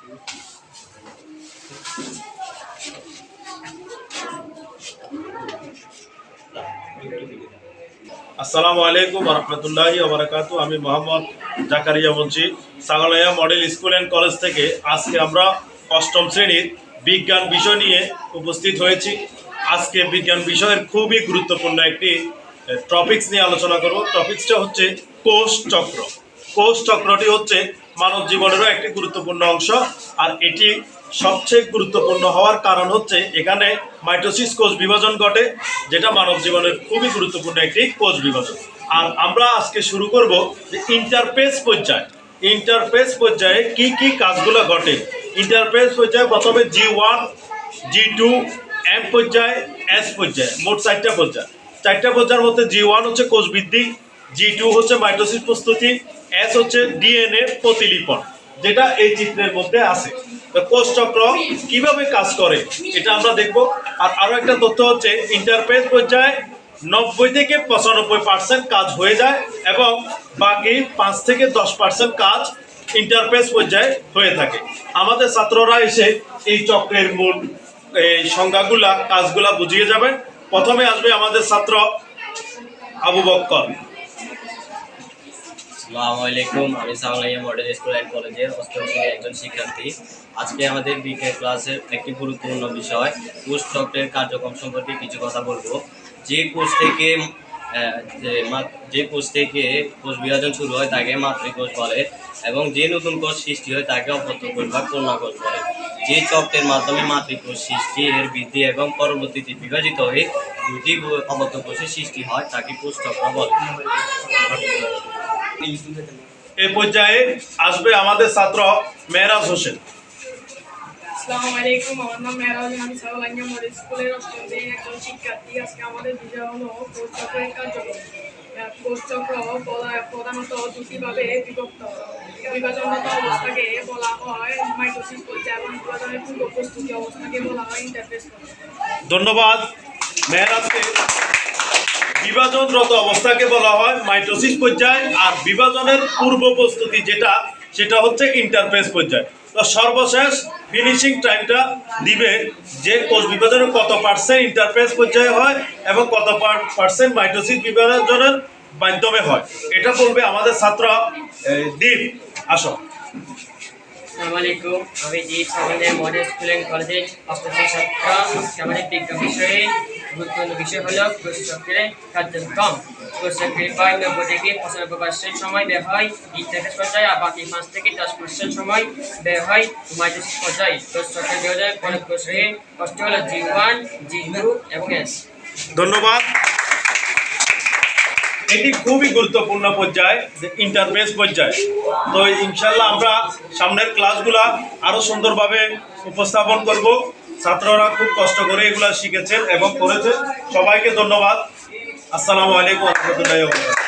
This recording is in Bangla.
আসসালামু আলাইকুম রহমতুল্লাহি ওয়া বারাকাতুহু। আমি মোহাম্মদ জাকারিয়া বলছি সাগলাইয়া মডেল স্কুল অ্যান্ড কলেজ থেকে। আজকে আমরা অষ্টম শ্রেণীর বিজ্ঞান বিষয় নিয়ে উপস্থিত হয়েছি। আজকে বিজ্ঞান বিষয়ের খুবই গুরুত্বপূর্ণ একটি টপিকস নিয়ে আলোচনা করব। টপিকসটা হচ্ছে কোষ চক্র। কোষ চক্রটি হচ্ছে মানব জীবনেরও একটি গুরুত্বপূর্ণ অংশ, আর এটি সবচেয়ে গুরুত্বপূর্ণ হওয়ার কারণ হচ্ছে এখানে মাইটোসিস কোষ বিভাজন ঘটে, যেটা মানব জীবনের খুবই গুরুত্বপূর্ণ একটি কোষ বিভাজন। আর আমরা আজকে শুরু করব যে ইন্টারফেস পর্যায়ে। ইন্টারফেস পর্যায়ে কি কি কাজগুলো ঘটে। ইন্টারফেস পর্যায়ে প্রথমে G1, G2, M পর্যায়ে, S পর্যায়ে, মোট 4টা পর্যায়। 4টা পর্যায়ের মধ্যে G1 হচ্ছে কোষ বৃদ্ধি, G2 হচ্ছে মাইটোসিস প্রস্তুতি, S হচ্ছে ডিএনএ প্রতিলিপন, যেটা এই চিত্রের মধ্যে আছে। কোষ চক্র কিভাবে কাজ করে এটা আমরা দেখব। আর আরো একটা তথ্য হচ্ছে ইন্টারফেস পর্যায়ে 90 থেকে 95% কাজ হয়ে যায় এবং বাকি 5 থেকে 10% কাজ ইন্টারফেস পর্যায়ে হয়ে থাকে। আমাদের ছাত্ররা এসে এই চক্রের মূল সংজ্ঞাগুলা, কাজগুলা বুঝিয়ে যাবেন। প্রথমে আসবে আমাদের ছাত্র আবু বক্কর। আসসালামু আলাইকুম। আমি সাগলাইয়া মডেল স্কুল অ্যান্ড কলেজের অষ্টম শ্রেণীর একজন শিক্ষার্থী। আজকে আমাদের বিজ্ঞান ক্লাসের একটি গুরুত্বপূর্ণ বিষয় কোষ চক্রের কার্যক্রম সম্পর্কে কিছু কথা বলবো। যে কোষ থেকে কোষ বিভাজন শুরু হয় তাকে মাতৃকোষ বলে, এবং যে নতুন কোষ সৃষ্টি হয় তাকে অপত্য কোষ বা কন্যা কোষ বলে। যে চক্রের মাধ্যমে মাতৃকোষ সৃষ্টি, এর বৃদ্ধি এবং পরবর্তীতে বিভাজিত হয়ে দুটি অপত্য কোষের সৃষ্টি হয় তাকে কোষ চক্র বলে। এই পর্যায়ে আসবে আমাদের ছাত্র মেহরাজ হোসেন। আসসালামু আলাইকুম, আমার নাম মেহরাজ। আমি সাগলাইয়া মডেল স্কুলের অষ্টম শ্রেণীর একজন শিক্ষার্থী। আজকে আমাদের বিষয় হলো কোষ চক্রের কার্যক্রম। কোষ চক্র প্রধানত দুটি ভাবে বিভক্ত। বিভাজনরত অবস্থাকে বলা হয় মাইটোসিস পর্যায় এবং বিভাজনের পূর্ব প্রস্তুতি অবস্থাকে বলা হয় ইন্টারফেস পর্যায়। ধন্যবাদ মেহরাজকে। বিভাজনরত অবস্থাকে বলা হয় মাইটোসিস পর্যায়, আর বিভাজনের পূর্ব প্রস্তুতি সেটা হচ্ছে ইন্টারফেস পর্যায়। তো সর্বশেষ ফিনিশিং টাইমটা দিবে যে কোষ বিভাজনের কত পার্সেন্ট ইন্টারফেস পর্যায়ে হয় এবং কত পার্সেন্ট মাইটোসিস বিভাজনের মাধ্যমে হয়, এটা বলবে আমাদের ছাত্র দীপ। আসো। আসসালামু আলাইকুম, আমি দীপ সাগলাইয়া মডেল স্কুল অ্যান্ড কলেজের অষ্টম শ্রেণীর ছাত্র। আজকে আমাদের বিজ্ঞান বিষয়ে গুরুত্বপূর্ণ বিষয় হলো কোষ চক্রের কার্যক্রম। কোষ চক্রের প্রায় 90 থেকে 95% সময় ব্যয় হয় ইন্টারফেস পর্যায়ে, আর বাকি 5 থেকে 10% সময় ব্যয় হয় মাইটোসিস পর্যায়ে। কোষ চক্রের বিভাজনের পরে কোষের কষ্ট হলো G1, G2 এবং S। ধন্যবাদ। এটি খুবই গুরুত্বপূর্ণ পর্যায়, যে ইন্টারফেস পর্যায়। তো ইনশাল্লাহ আমরা সামনের ক্লাসগুলা আরো সুন্দরভাবে উপস্থাপন করব। ছাত্ররা খুব কষ্ট করে এগুলা শিখেছেন এবং করেছেন। সবাইকে ধন্যবাদ। আসসালামু আলাইকুম ওয়া রাহমাতুল্লাহি ওয়া বারাকাতুহু।